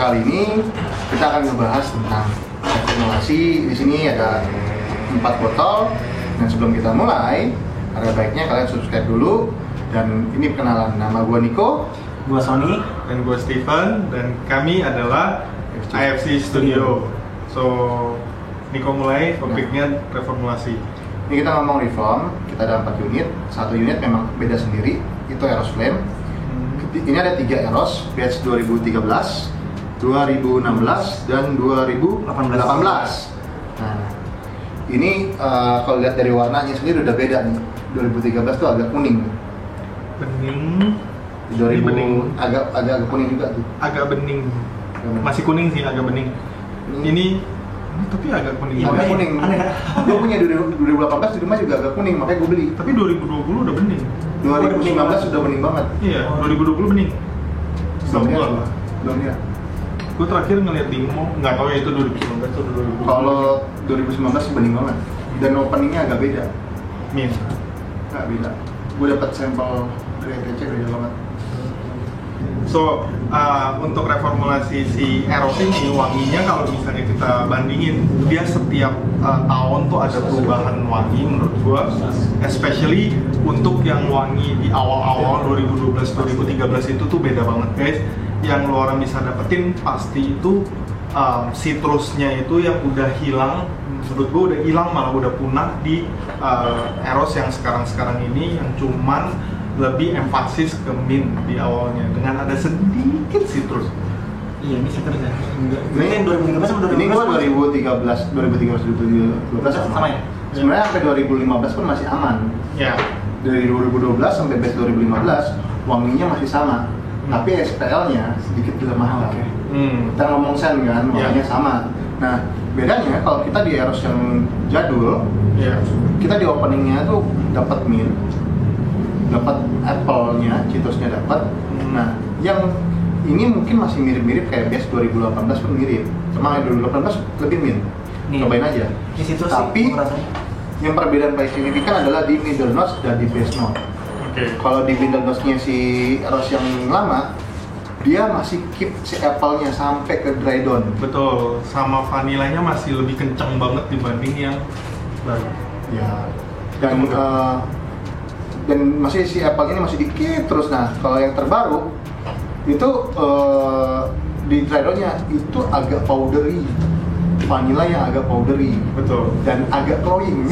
kali ini kita akan ngebahas tentang reformulasi. Di sini ada 4 botol. Dan sebelum kita mulai, ada baiknya kalian subscribe dulu. Dan ini perkenalan, nama gue Niko, gue Sony, dan gue Steven, dan kami adalah AFC Studio. So, Niko mulai, topiknya reformulasi. Ini kita ngomong reform, kita ada 4 unit. Satu unit memang beda sendiri, itu Eros Flame. Ini ada 3 Eros, batch 2013, 2016, dan 2018. Nah, ini kalau lihat dari warnanya sendiri udah beda nih. 2013 tuh agak kuning. Bening. 2000 bening. agak kuning juga tuh. Agak bening. Masih kuning sih, agak bening. Ini tapi agak kuning. Agak kuning. Gue punya 2018 di rumah juga agak kuning, makanya gue beli. Tapi 2020 udah bening. 2019 sudah bening banget. Iya, 2020 bening. Belum lihat. Gue terakhir ngeliat di mall, nggak tahu ya itu 2019 atau 2020. Kalau 2019 sih bening banget. Dan openingnya agak beda. Min. Nggak beda. Gue dapat sampel dari ETC beda banget. So, untuk reformulasi si Eros ini, wanginya kalau misalnya kita bandingin, dia setiap tahun tuh ada perubahan wangi menurut gua, especially untuk yang wangi di awal-awal 2012-2013 itu tuh beda banget guys. Yang lo orang bisa dapetin pasti itu citrusnya itu yang udah hilang, menurut gua udah hilang, malah udah punah di Eros yang sekarang-sekarang ini, yang cuman lebih emphasis ke mint di awalnya dengan ada sedikit citrus. Iya, ini citrus ya. Ini yang 2013 sama 2012. Ini gua 2012 sama ya? Sebenarnya sampai 2015 pun masih aman. Ya. Dari 2012 sampai batch 2015 wanginya masih sama. Tapi SPL-nya sedikit lebih mahal. Kita ngomong sen kan, wanginya sama. Nah, bedanya kalau kita di Eros yang jadul, kita di openingnya tuh dapat mint, dapat apple-nya, citrusnya dapat. Nah, yang ini mungkin masih mirip-mirip kayak batch 2018 pun mirip. Cuma yang 2018 lebih mint. Cobain aja. Tapi yang perbedaan paling signifikan adalah di middle notes dan di base note. Kalau di middle notes-nya si Eros yang lama, dia masih keep si apple-nya sampai ke dry down. Betul, sama vanilanya masih lebih kenceng banget dibanding yang baru. Ya. Dan masih si apple ini masih dikit terus. Nah, kalau yang terbaru itu di dry down-nya itu agak powdery. Vanilla yang agak powdery. Betul. Dan agak glowing.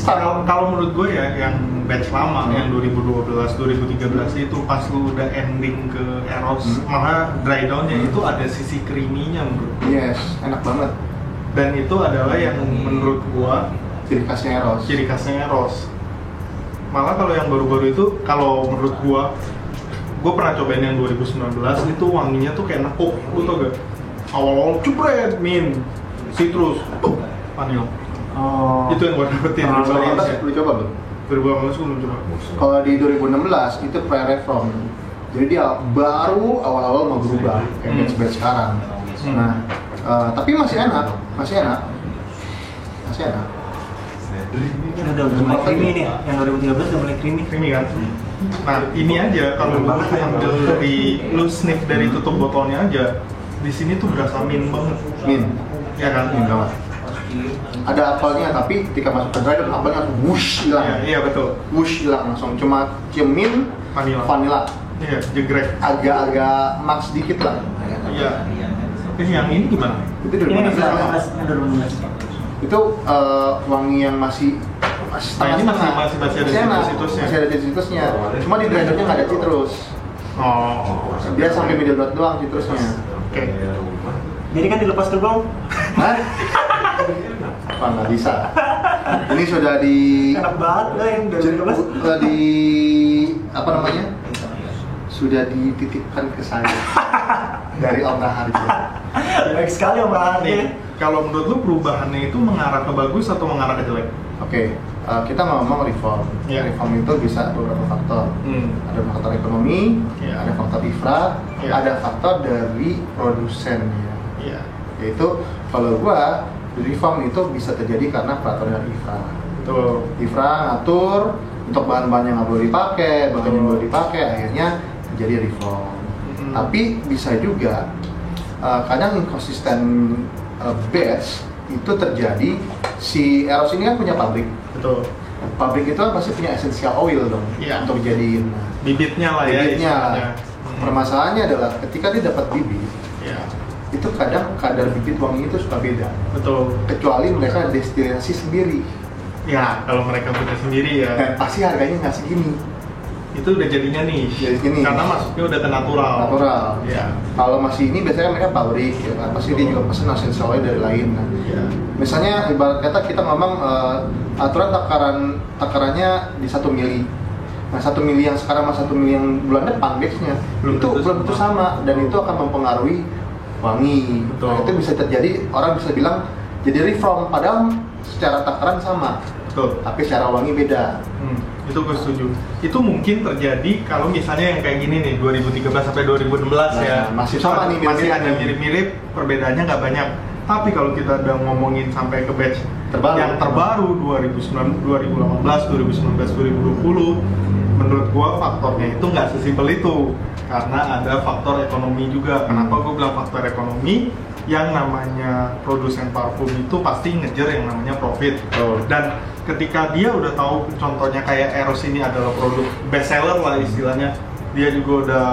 Kalau menurut gue ya, yang batch lama, yang 2012-2013 itu pas lu udah ending ke Eros, malah dry down-nya itu ada sisi creamy-nya menurut gue. Yes, enak banget. Dan itu adalah yang menurut gua ciri khasnya Eros. Malah kalau yang baru-baru itu, kalau menurut gua pernah cobain yang 2019 itu wanginya tuh kayak nekuk, lu tau gak? Awal-awal jebret, mint, citrus, vanilla. Itu yang gua dapetin. 2018 lu coba belum? 2018 gua belum coba. Kalau di 2016 itu pre-reform. Jadi dia baru awal-awal mau berubah kayak batch sekarang. Nah, tapi masih enak. Ini udah mulai creamy nih, yang 2013 udah mulai creamy kan? Nah, ini aja kalau lu ambil dari lu sniff dari tutup botolnya aja, di sini tuh berasa mint banget. Mint, ya kan? Mint banget. Ada apelnya, tapi ketika masuk ke dry down apelnya langsung whoosh hilang. Iya betul. Whoosh hilang langsung, cuma cium mint, vanilla. Iya, jegrek. Agak max dikit lah. Iya. Yang ini gimana? Itu 2016. Itu wangi yang masih setengah-setengah. Masih ada citrusnya. Masih ada citrusnya. Cuma di dry down-nya nggak ada citrus. Dia sampai middle note doang citrusnya. Oke. Jadi kan dilepas terbang? Hah? Apa nggak bisa? Ini sudah di. Enak banget lah yang 2013. Di apa namanya? Sudah dititipkan ke saya dari Om Raharjo. Baik sekali Om Raharjo. Kalau menurut lu perubahannya itu mengarah ke bagus atau mengarah ke jelek? Oke, kita ngomong reform. Reform itu bisa beberapa faktor. Ada faktor ekonomi, ada faktor infra, ada faktor dari produsennya. Yaitu kalau gua reform itu bisa terjadi karena peraturan dari IFRA. IFRA ngatur untuk bahan-bahan yang nggak boleh dipakai, bahan yang boleh dipakai, akhirnya terjadi reform. Tapi bisa juga kadang inconsistent batch itu terjadi. Si Eros ini kan punya pabrik. Betul. Pabrik itu kan pasti punya essential oil dong untuk jadiin bibitnya lah bibitnya. Permasalahannya adalah ketika dia dapat bibit, itu kadang kadar bibit wangi itu suka beda. Betul. Kecuali mereka destilasi sendiri. Ya, kalau mereka punya sendiri ya. Dan pasti harganya nggak segini. Itu udah jadinya nih. Karena masuknya udah ke natural. Natural. Ya. Kalau masih ini biasanya mereka pabrik, ya kan? Pasti dia juga pesen essential oil dari lain. Kan? Ya. Misalnya ibarat kata kita ngomong aturan takarannya di 1 mili. Nah 1 mili yang sekarang sama 1 mili yang bulan depan batch-nya belum tentu sama, dan itu akan mempengaruhi wangi. Betul. Nah, itu bisa terjadi, orang bisa bilang jadi reform padahal secara takaran sama. Betul. Tapi secara wangi beda. Itu gue setuju. Itu mungkin terjadi kalau misalnya yang kayak gini nih 2013 sampai 2016 ya. Masih sama nih, masih ada mirip-mirip, perbedaannya nggak banyak. Tapi kalau kita udah ngomongin sampai ke batch yang terbaru 2018, 2019, 2020, menurut gua faktornya itu nggak sesimpel itu, karena ada faktor ekonomi juga. Kenapa gua bilang faktor ekonomi? Yang namanya produsen parfum itu pasti ngejar yang namanya profit. Dan ketika dia udah tahu, contohnya kayak Eros ini adalah produk best seller lah istilahnya, dia juga udah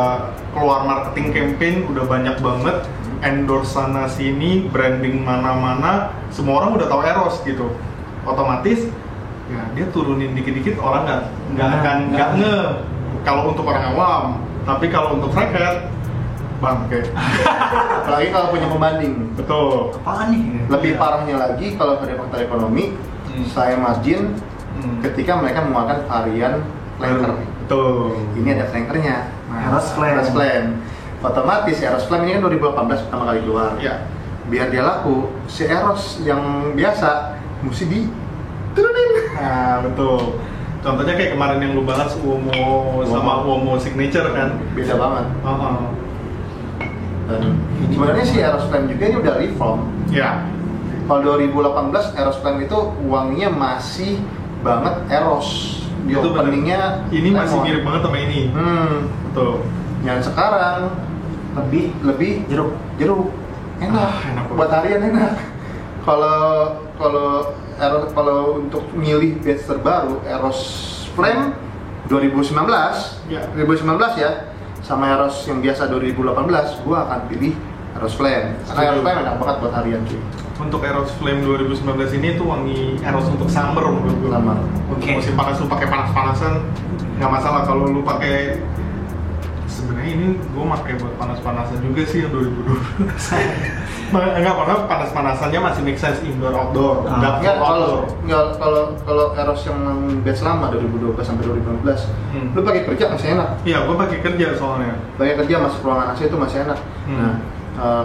keluar marketing campaign, udah banyak banget endorse sana sini, branding mana-mana, semua orang udah tahu Eros gitu. Otomatis ya dia turunin dikit-dikit, orang nggak nge kalau untuk orang awam. Tapi kalau untuk rakyat bangke. Apalagi kalau punya pembanding. Betul. Apaan nih? Lebih parahnya lagi kalau ada faktor ekonomi, saya margin ketika mereka mengeluarkan varian flanker. Betul. Ini ada flankernya. Eros Flame. Otomatis Eros Flame ini kan 2018 pertama kali keluar. Ya. Biar dia laku, si Eros yang biasa mesti diturunin. Nah, betul. Contohnya kayak kemarin yang lu bahas Uomo sama Uomo Signature kan, beda banget. Dan sebenarnya si Eros Flame juga ini udah reform. Ya. Kalau 2018 Eros Flame itu wanginya masih banget Eros. Di Itu openingnya ini masih mirip banget sama ini. Betul. Yang sekarang lebih jeruk enak, enak buat harian enak. Kalau untuk milih batch terbaru Eros Flame 2019 ya, sama Eros yang biasa 2018, gua akan pilih Eros Flame karena Eros Flame enak banget buat harian cuy. Untuk Eros Flame 2019 ini tuh wangi Eros untuk summer menurut gua. Untuk musim panas, lu pakai panas-panasan nggak masalah. Kalau lu pakai, sebenarnya ini gue pakai buat panas-panasan juga sih yang 2012. Enggak, karena panas-panasannya masih make sense indoor outdoor. Kalau Eros yang batch lama 2012 sampai 2015, lu pakai kerja masih enak. Iya, gue pakai kerja soalnya. Pakai kerja masuk ruangan AC itu masih enak. Nah,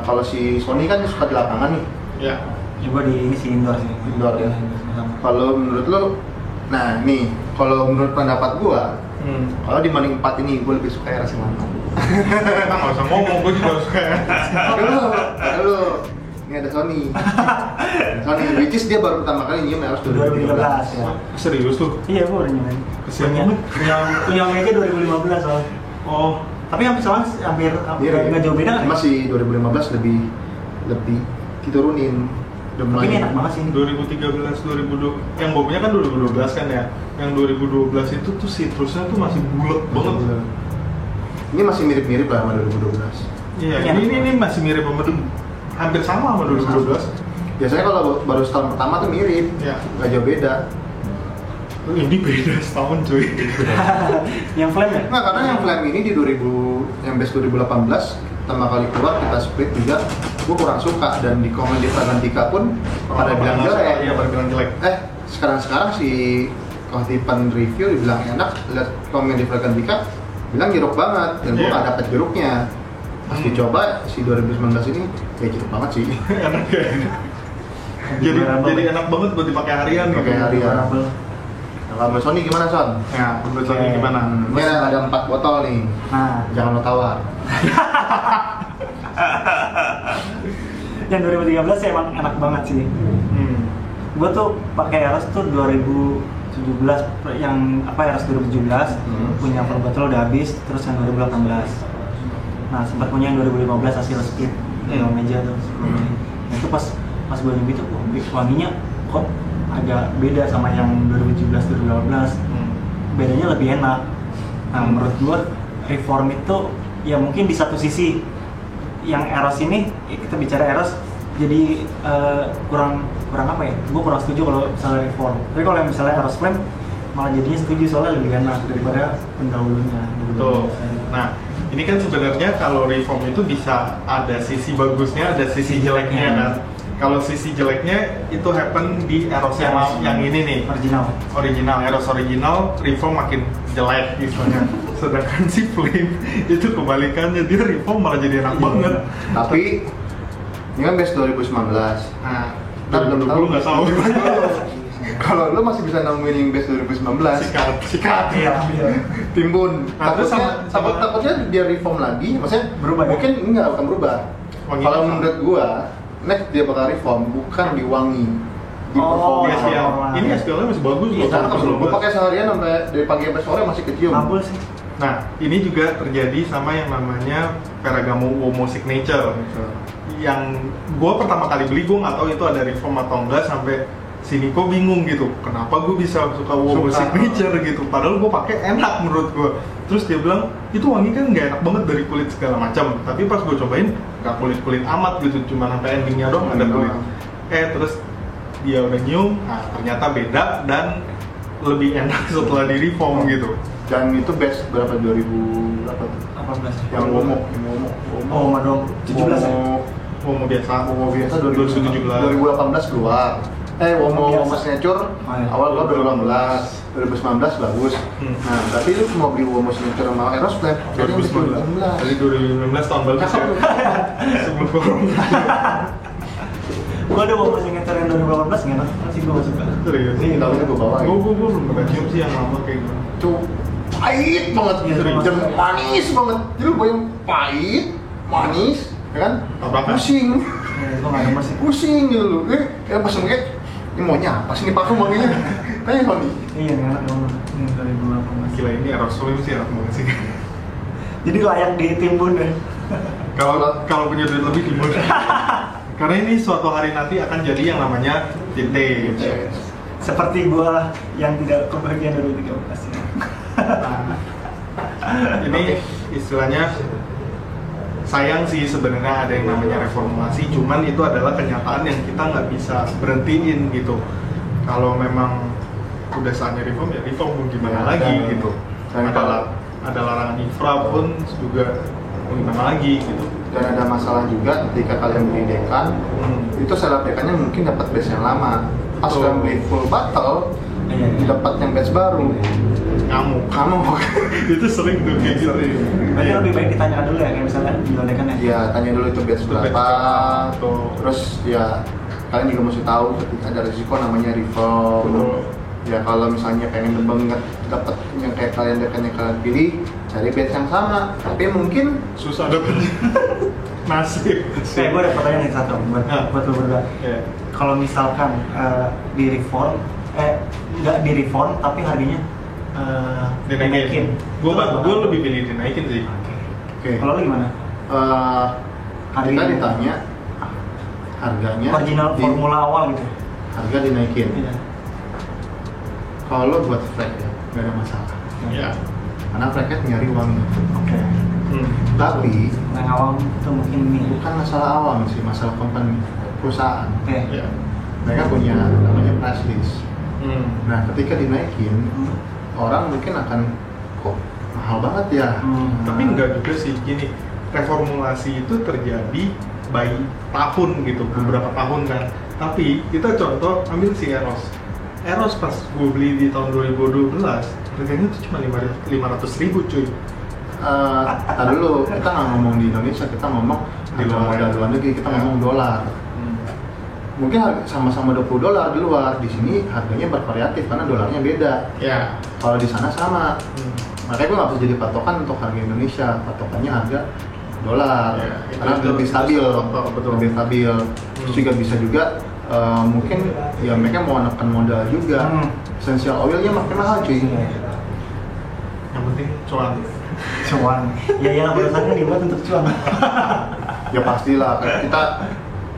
kalau si Sony kan suka di lapangan nih. Iya. Coba di ini sih indoor sih. Indoor ya. Kalau menurut lu, nah nih, kalau menurut pendapat gua, kalau dibanding 4 ini, gue lebih suka Eros yang lama. Nggak usah ngomong, gue juga suka. Dulu, ini ada Sony. Sony, which is dia baru pertama kali nyium Eros 2013 ya. Serius tuh? Iya, gue udah nyium. Kesian banget. Punya aja 2015 soalnya. Oh, tapi soalnya hampir nggak jauh beda kan? Masih 2015 lebih diturunin. Tapi ini enak banget sih ini. 2013, 2020, yang gue punya kan 2012 kan ya. Yang 2012 itu tuh citrusnya tuh masih bulat banget. Ini masih mirip-mirip lah sama 2012. Iya, ini masih mirip sama hampir sama 2012. Biasanya kalau baru setahun pertama tuh mirip, nggak jauh beda. Ini beda setahun cuy. Yang Flame ya? Nggak, karena yang Flame ini di yang base 2018 pertama kali keluar kita split juga, gue kurang suka, dan di komen di Fragrantica pun pada bilang jelek. Iya, pada bilang jelek. Sekarang si Kohtipan review dibilang enak, lihat komen di Fragrantica bilang jeruk banget, dan gue nggak dapet jeruknya. Pas dicoba si 2019 ini ya jeruk banget sih. Enak ya. Jadi enak banget buat dipakai harian. Pakai harian. Kalau menurut Sony gimana, Son? Ya, menurut Sony gimana? Ini ada 4 botol nih. Nah, jangan lo tawar. Yang 2013 sih emang enak banget sih. Gue tuh pakai Eros tuh 2017, yang Eros 2017 punya per botol udah habis, terus yang 2018. Nah, sempat punya yang 2015 hasil skip. dalam meja tuh. Nah, itu pas gue nyoba itu wanginya kok agak beda sama yang 2017-2018. Bedanya lebih enak. Nah, menurut gue Reform itu ya mungkin di satu sisi yang Eros ini, kita bicara Eros jadi kurang apa ya? Gue kurang setuju kalau misalnya Reform. Tapi kalau misalnya Eros Flame malah jadinya setuju soalnya lebih enak daripada pendahulunya. Betul. Nah, ini kan sebenarnya kalau Reform itu bisa ada sisi bagusnya, ada sisi jeleknya kan. Kalau sisi jeleknya itu happen di Eros yang ini nih, original Eros original, Reform makin jelek misalnya. Sedangkan si Flame itu kebalikannya, dia Reform malah jadi enak banget. Tapi ini kan base 2019. Nah, belum tahu nggak tahu. Kalau lo masih bisa nemuin yang base 2019, sikat. Iya. Timbun. Nah, Takutnya dia reform lagi, maksudnya berubah. Mungkin enggak akan berubah. Kalau menurut gua, next dia bakal reform bukan di wangi. Di performa. Ini SPL-nya masih bagus loh. Gua pakai seharian sampai dari pagi sampai sore masih kecium. Ampul sih. Nah, ini juga terjadi sama yang namanya Ferragamo Uomo Signature. Yang gue pertama kali beli, gue nggak tahu itu ada reform atau enggak, sampai sini kok bingung gitu. Kenapa gue bisa suka Uomo Signature gitu? Padahal gue pakai enak menurut gue. Terus dia bilang itu wangi kan nggak enak banget dari kulit segala macam. Tapi pas gue cobain nggak kulit amat gitu, cuma sampai endingnya doang ada kulit. Terus dia udah nyium, nah ternyata beda dan lebih enak setelah di reform gitu. Dan itu batch berapa? 2000 berapa tuh? 18. Yang Uomo. Oh, madong 17 ya? Uomo biasa 2018 keluar. Uomo Signature awal gua 2018 bagus. Nah, tapi lu mau beli Uomo Signature sama Eros Flame 2019. Dari 2019 tahun bagus ya. Sebelum corona. Gua ada Uomo Signature yang 2018 nggak enak, masih gua suka. Serius? Ini tahunnya gua bawa. Gua belum pernah cium sih yang lama kayak gitu. Tuh pahit banget gitu, dan manis banget. Jadi lu bayang pahit, manis, ya kan? Pusing. Gua nggak demen sih. Pusing gitu lu. Pas kayak ini maunya apa sih, ini parfum wanginya? Tanya kok nih. Iya, enak banget. Ini 2018. Gila, ini Eros Flame sih enak banget sih. Jadi layak ditimbun deh. Kalau punya duit lebih timbun. Karena ini suatu hari nanti akan jadi yang namanya vintage. Seperti gua yang tidak kebagian 2013 ya. Ini istilahnya sayang sih sebenarnya ada yang namanya reformulasi, cuman itu adalah kenyataan yang kita nggak bisa berhentiin gitu. Kalau memang udah saatnya reform ya reform, mau gimana lagi gitu. Ada larangan infra pun juga mau gimana lagi gitu. Dan ada masalah juga ketika kalian beli dekan, itu setup dekannya mungkin dapat batch yang lama. Pas kalian beli full bottle, dapat yang batch baru. Ngamuk. Itu sering tuh kayak gitu. Berarti lebih baik ditanya dulu ya, kayak misalnya jual dekannya. Iya, tanya dulu itu batch berapa. Terus ya kalian juga mesti tahu ketika ada risiko namanya reform. Ya kalau misalnya pengen banget dapat yang kayak kalian dekan yang kalian pilih, cari batch yang sama. Tapi mungkin susah dapetnya. Nasib. Gue ada pertanyaan yang satu buat lo berdua. Kalau misalkan di reform, nggak di reform tapi harganya dinaikin. Gue lebih pilih dinaikin sih. Oke. Kalau lo gimana? Kita ditanya harganya original formula awal gitu. Harga dinaikin. Iya. Kalau buat flag ya, nggak ada masalah. Iya. Karena flagnya nyari uangnya. Oke. Tapi yang awam itu mungkin ini. Bukan masalah awam sih, masalah company, perusahaan. Oke. Mereka punya namanya price list. Nah, ketika dinaikin, orang mungkin akan kok mahal banget ya. Tapi enggak juga sih, gini, reformulasi itu terjadi by tahun gitu, beberapa tahun kan. Tapi kita contoh ambil si Eros pas gue beli di tahun 2012, harganya itu cuma 500.000 cuy. Tadi dulu, kita nggak ngomong di Indonesia, kita ngomong di luar negeri, kita ngomong dolar. Mungkin sama-sama $20 di luar, di sini harganya bervariatif karena dolarnya beda. Ya. Kalau di sana sama. Makanya gue nggak bisa jadi patokan untuk harga Indonesia, patokannya harga dolar. Karena lebih stabil, lebih stabil. Terus juga bisa juga mungkin ya mereka mau menekan modal juga. Essential oilnya makin mahal cuy. Yang penting cuan. Ya pada saatnya dibuat untuk cuan. Ya pastilah, kita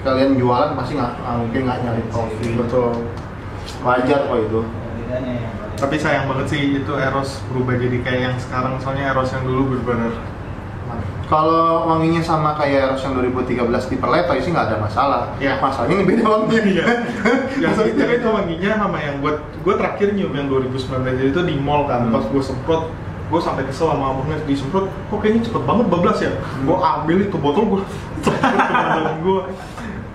kalian jualan pasti mungkin nggak nyari profit. Betul. Wajar kok itu. Tapi sayang banget sih itu Eros berubah jadi kayak yang sekarang, soalnya Eros yang dulu benar-benar. Kalau wanginya sama kayak Eros yang 2013 di Perletoy sih nggak ada masalah. Ya. Masalahnya ini beda wanginya. Iya. Yang itu wanginya sama yang gue terakhir nyium yang 2019 itu di mall kan. Pas gue semprot, gue sampai kesel sama abangnya disemprot, kok kayaknya cepet banget bablas ya. Gue ambil itu botol, gue semprot ke badan gue.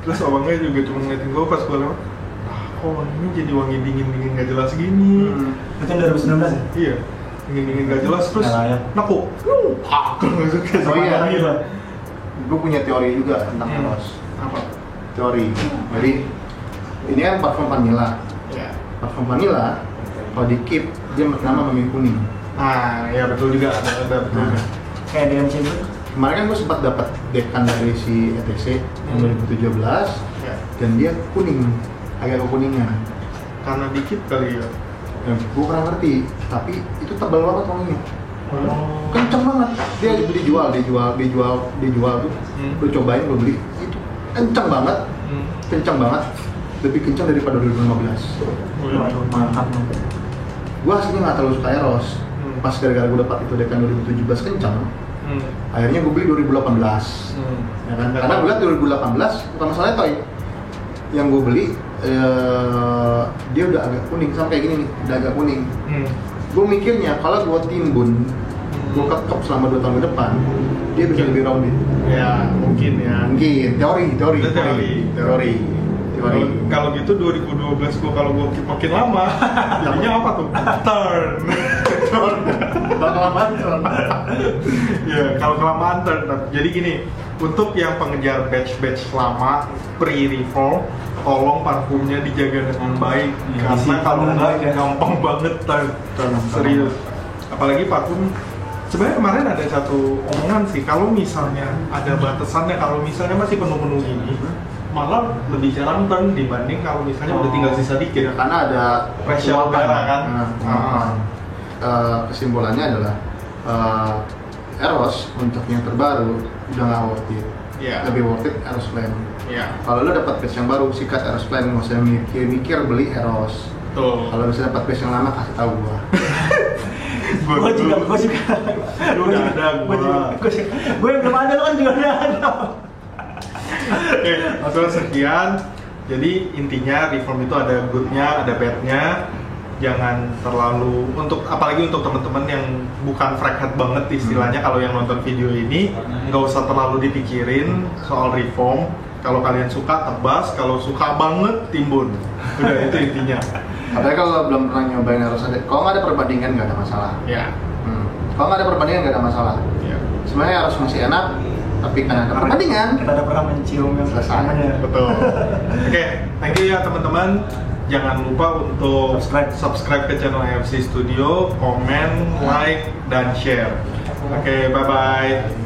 Terus abangnya juga cuma ngeliatin gue pas gue lewat, kok wanginya jadi wangi dingin-dingin gak jelas gini. Itu yang 2019 ya? Iya, dingin-dingin gak jelas, terus naku Oh iya, gue punya teori juga tentang Eros. Apa? Teori, jadi ini kan parfum vanilla. Ya. Parfum vanilla, kalau di keep, dia bernama mami kuning. Ah, ya betul juga, ada betul. Nah, Kayak DMC itu? kemarin kan gue sempat dapat dekan dari si ETC yang 2017 Ya. dan dia kuning, agak kekuningan. Karena dikit kali ya. Ya, gue kurang ngerti, tapi itu tebal banget wanginya. Oh. Kenceng banget. Dia dijual tuh. Gue cobain, gue beli. Itu kenceng banget. Kenceng banget. Lebih kenceng daripada 2015. Waduh, mantap dong. Gue aslinya nggak terlalu suka Eros. Pas gara-gara gue dapat itu dekan 2017 kenceng. Akhirnya gue beli 2018. Ya kan? Karena gue lihat 2018 bukan masalah toy. Yang gue beli dia udah agak kuning, sampai kayak gini nih, udah agak kuning. Gue mikirnya kalau gue timbun, gue kekep selama 2 tahun ke depan, dia bisa lebih rounded. Ya, mungkin ya. Mungkin, teori. Kalau gitu 2012 kalau gue keep makin lama, jadinya apa tuh? Turn. Ya, kalau kelamaan turn. Jadi gini, untuk yang pengejar batch lama pre-reform, tolong parfumnya dijaga dengan baik, karena kalau nggak gampang banget turn. Serius. Apalagi parfum. Sebenarnya kemarin ada satu omongan sih, kalau misalnya ada batasannya, kalau misalnya masih penuh-penuh gini, malah lebih jarang turn dibanding kalau misalnya udah tinggal sisa dikit. Karena ada pressure udara kan. Kesimpulannya adalah Eros untuk yang terbaru udah nggak worth it. Lebih worth it Eros Flame. Kalau lo dapat batch yang baru, sikat Eros Flame, nggak usah mikir beli Eros. Kalau bisa dapat batch yang lama, kasih tahu gua. Gue juga. Lu udah ada, gue yang belum ada, lo kan juga udah ada. Oke, so sekian. Jadi intinya reform itu ada good-nya, ada bad-nya. Jangan terlalu apalagi untuk teman-teman yang bukan frackhead banget istilahnya, kalau yang nonton video ini nggak usah terlalu dipikirin soal reform. Kalau kalian suka tebas, kalau suka banget timbun. Udah itu intinya. Tapi kalau belum pernah nyobain Eros, kalau nggak ada perbandingan nggak ada masalah. Ya. Kalau nggak ada perbandingan nggak ada masalah. Ya. Sebenarnya Eros masih enak, tapi karena ada perbandingan kita udah pernah mencium yang selesai. Betul. Oke, thank you ya teman-teman. Jangan lupa untuk subscribe ke channel AFC Studio, komen, like, dan share. Oke, bye-bye.